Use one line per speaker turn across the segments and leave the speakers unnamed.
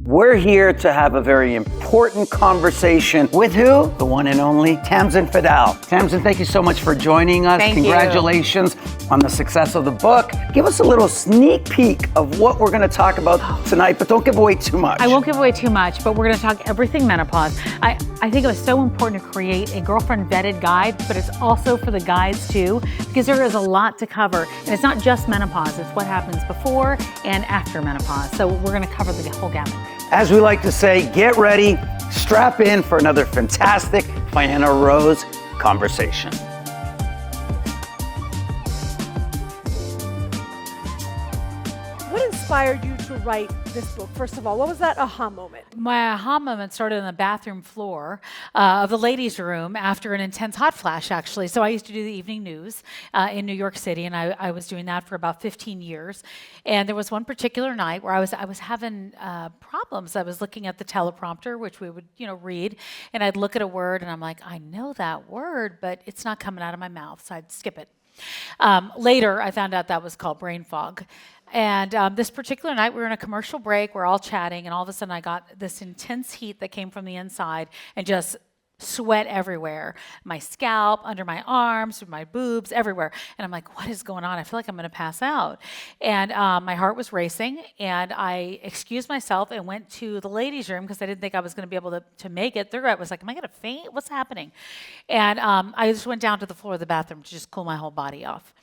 We're here to have a very important conversation with who? The one and only Tamsen Fadal. Tamsen, thank you so much for joining us.
Thank you.
Congratulations on the success of the book. Give us a little sneak peek of what we're going to talk about tonight, but don't give away too much.
I won't give away too much, but we're going to talk everything menopause. I think it was so important to create a girlfriend vetted guide, but it's also for the guys too, because there is a lot to cover. And it's not just menopause, it's what happens before and after menopause. So we're going to cover the whole gamut.
As we like to say, get ready, strap in for another fantastic Faena Rose conversation.
What inspired you to write this book? First of all, what was that aha moment?
My aha moment started on the bathroom floor of the ladies' room after an intense hot flash, actually. So I used to do the evening news in New York City, and I was doing that for about 15 years. And there was one particular night where I was having problems. I was looking at the teleprompter, which we would read, and I'd look at a word, and I'm like, I know that word, but it's not coming out of my mouth, so I'd skip it. Later, I found out that was called brain fog. And this particular night, we were in a commercial break, we're all chatting, and all of a sudden I got this intense heat that came from the inside and just sweat everywhere. My scalp, under my arms, my boobs, everywhere. And I'm like, what is going on? I feel like I'm going to pass out. And my heart was racing, and I excused myself and went to the ladies' room because I didn't think I was going to be able to make it through. I was like, am I going to faint? What's happening? And I just went down to the floor of the bathroom to just cool my whole body off.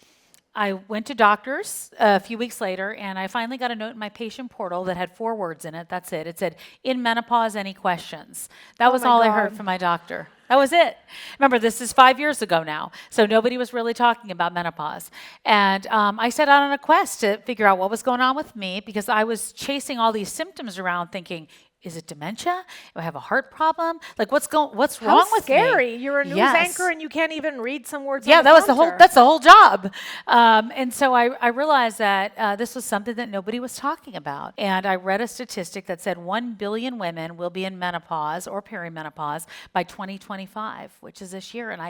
I went to doctors a few weeks later, and I finally got a note in my patient portal that had 4 words in it. That's it. It said, in menopause, any questions? That was all I heard from my doctor. That was it. Remember, this is 5 years ago now, so nobody was really talking about menopause. And I set out on a quest to figure out what was going on with me, because I was chasing all these symptoms around thinking, is it dementia? Do I have a heart problem? Like, what's wrong with me?
How scary. You're a news anchor and you can't even read some words.
Yeah,
on the
that's the whole job. And so I realized that this was something that nobody was talking about. And I read a statistic that said 1 billion women will be in menopause or perimenopause by 2025, which is this year. And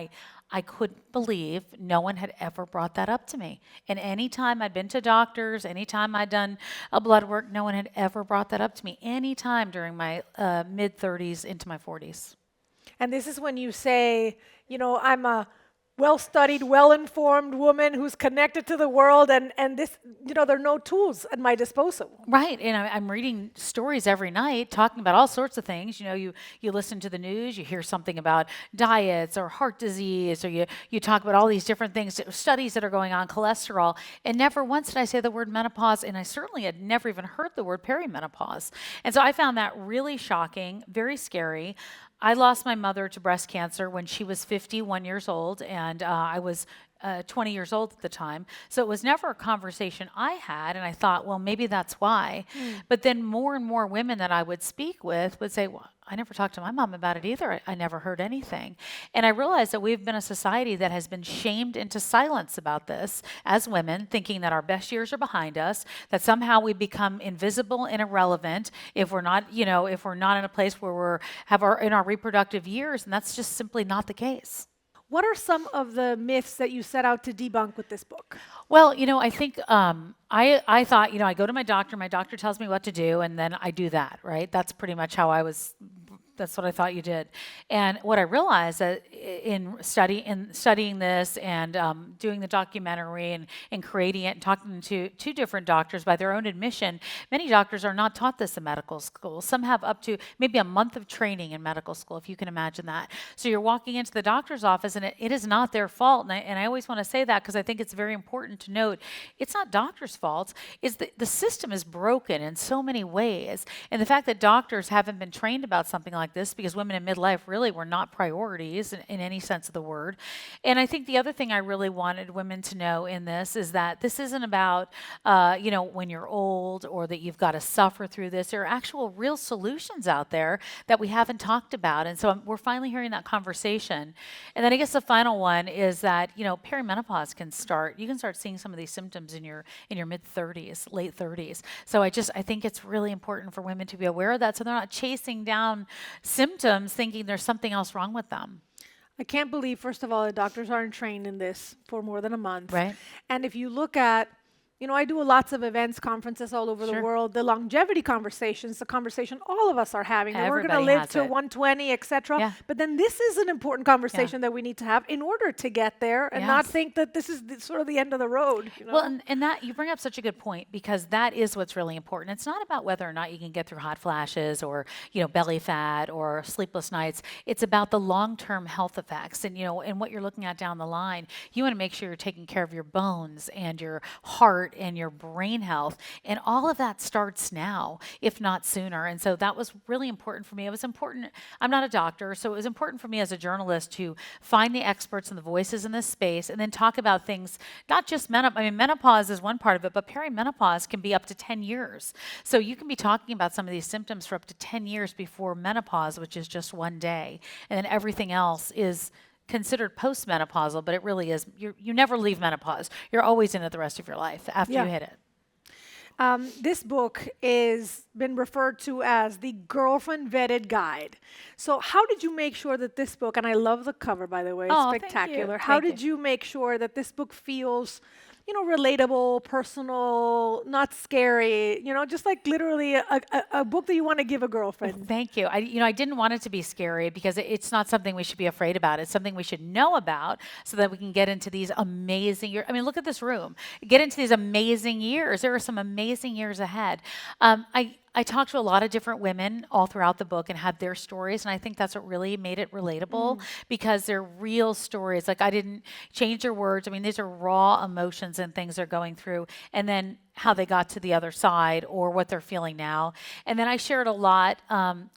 I couldn't believe no one had ever brought that up to me. And any time I'd been to doctors, any time I'd done a blood work, no one had ever brought that up to me. Any time during my mid-30s into my 40s.
And this is when you say, I'm a well-studied, well-informed woman who's connected to the world, and this, there are no tools at my disposal.
Right, and I'm reading stories every night talking about all sorts of things. You listen to the news, you hear something about diets or heart disease, or you talk about all these different things, studies that are going on, cholesterol, and never once did I say the word menopause, and I certainly had never even heard the word perimenopause. And so I found that really shocking, very scary. I lost my mother to breast cancer when she was 51 years old, and I was 20 years old at the time. So it was never a conversation I had, and I thought, well, maybe that's why. But then more and more women that I would speak with would say, well, I never talked to my mom about it either. I never heard anything. And I realized that we've been a society that has been shamed into silence about this as women, thinking that our best years are behind us, that somehow we become invisible and irrelevant if we're not, if we're not in a place where we're in our reproductive years, and that's just simply not the case.
What are some of the myths that you set out to debunk with this book?
Well, I think I thought, I go to my doctor tells me what to do, and then I do that, right? That's pretty much how that's what I thought you did. And what I realized that in studying this and doing the documentary and creating it and talking to 2 different doctors by their own admission, many doctors are not taught this in medical school. Some have up to maybe a month of training in medical school, if you can imagine that. So you're walking into the doctor's office, and it is not their fault. And I always want to say that because I think it's very important to note it's not doctors' fault. It's the system is broken in so many ways. And the fact that doctors haven't been trained about something like this, because women in midlife really were not priorities in any sense of the word. And I think the other thing I really wanted women to know in this is that this isn't about, when you're old or that you've got to suffer through this. There are actual real solutions out there that we haven't talked about. And so we're finally hearing that conversation. And then I guess the final one is that, perimenopause you can start seeing some of these symptoms in your mid-30s, late 30s. So I think it's really important for women to be aware of that so they're not chasing down symptoms thinking there's something else wrong with them.
I can't believe, first of all, that doctors aren't trained in this for more than a month.
Right.
And if you look at You know, I do lots of events, conferences all over the
Sure.
world. The longevity conversations, the conversation all of us are having, that we're going to
Everybody
live
has
to
it.
120, etc.
Yeah.
But then this is an important conversation that we need to have in order to get there, and not
Yes.
think that this is sort of the end of the road. You know?
Well, and that you bring up such a good point, because that is what's really important. It's not about whether or not you can get through hot flashes or, belly fat or sleepless nights. It's about the long-term health effects, and and what you're looking at down the line. You want to make sure you're taking care of your bones and your heart and your brain health, and all of that starts now, if not sooner. And so that was really important for me. It was important. I'm not a doctor, so it was important for me as a journalist to find the experts and the voices in this space, and then talk about things, not just menopause. I mean, menopause is one part of it, but perimenopause can be up to 10 years. So you can be talking about some of these symptoms for up to 10 years before menopause, which is just one day. And then everything else is considered postmenopausal, but it really is. You never leave menopause. You're always in it the rest of your life after you hit it.
This book is been referred to as the girlfriend vetted guide. So how did you make sure that this book, and I love the cover, by the way, it's
Oh, thank you.
spectacular. How
Thank
did you make sure that this book feels, relatable, personal, not scary, just like literally a book that you want to give a girlfriend?
Thank you. I didn't want it to be scary, because it's not something we should be afraid about. It's something we should know about, so that we can get into these amazing years. I mean, look at this room. Get into these amazing years. There are some amazing years ahead. I talked to a lot of different women all throughout the book and had their stories, and I think that's what really made it relatable, because they're real stories. Like, I didn't change their words. I mean, these are raw emotions and things they're going through, and then how they got to the other side or what they're feeling now. And then I shared a lot,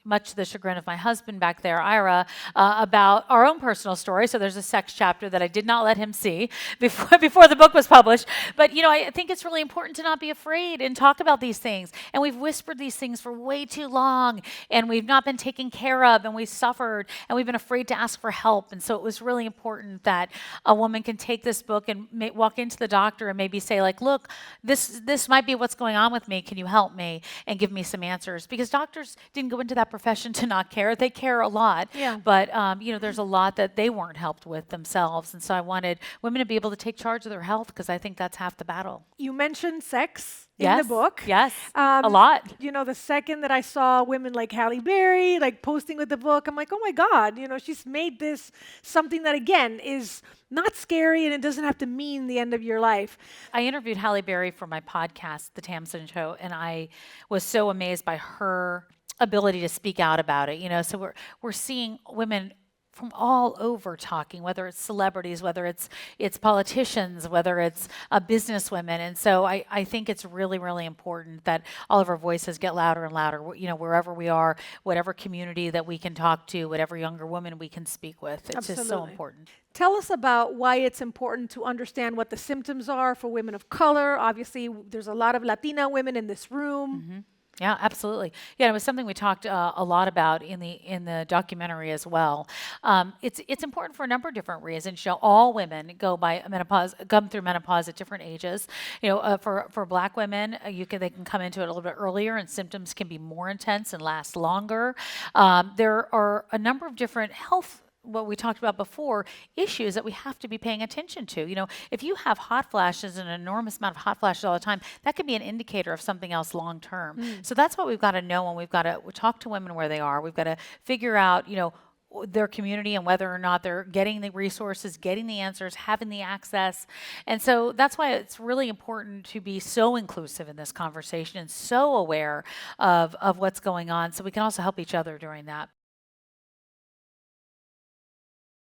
much to the chagrin of my husband back there, Ira, about our own personal story. So there's a sex chapter that I did not let him see before the book was published. But, I think it's really important to not be afraid and talk about these things. And we've whispered these things for way too long, and we've not been taken care of, and we've suffered, and we've been afraid to ask for help. And so it was really important that a woman can take this book and walk into the doctor and maybe say, like, look, this might be what's going on with me. Can you help me and give me some answers? Because doctors didn't go into that profession to not care. They care a lot.
Yeah.
But, there's a lot that they weren't helped with themselves. And so I wanted women to be able to take charge of their health, because I think that's half the battle.
You mentioned sex in
Yes,
the book.
yes, a lot.
The second that I saw women like Halle Berry, like posting with the book, I'm like, oh my God, she's made this something that, again, is not scary, and it doesn't have to mean the end of your life.
I interviewed Halle Berry for my podcast, The Tamsen Show, and I was so amazed by her ability to speak out about it. So we're seeing women from all over talking, whether it's celebrities, whether it's politicians, whether it's business women. And so I think it's really, really important that all of our voices get louder and louder, wherever we are, whatever community that we can talk to, whatever younger woman we can speak with. It's just so important.
Tell us about why it's important to understand what the symptoms are for women of color. Obviously, there's a lot of Latina women in this room.
Yeah, absolutely. Yeah, it was something we talked a lot about in the documentary as well. It's important for a number of different reasons. All women come through menopause at different ages. For Black women, they can come into it a little bit earlier, and symptoms can be more intense and last longer. There are a number of different health, what we talked about before, issues that we have to be paying attention to. If you have hot flashes, an enormous amount of hot flashes all the time, that could be an indicator of something else long term. So that's what we've got to know, and we've got to talk to women where they are. We've got to figure out, their community and whether or not they're getting the resources, getting the answers, having the access. And so that's why it's really important to be so inclusive in this conversation and so aware of what's going on, so we can also help each other during that.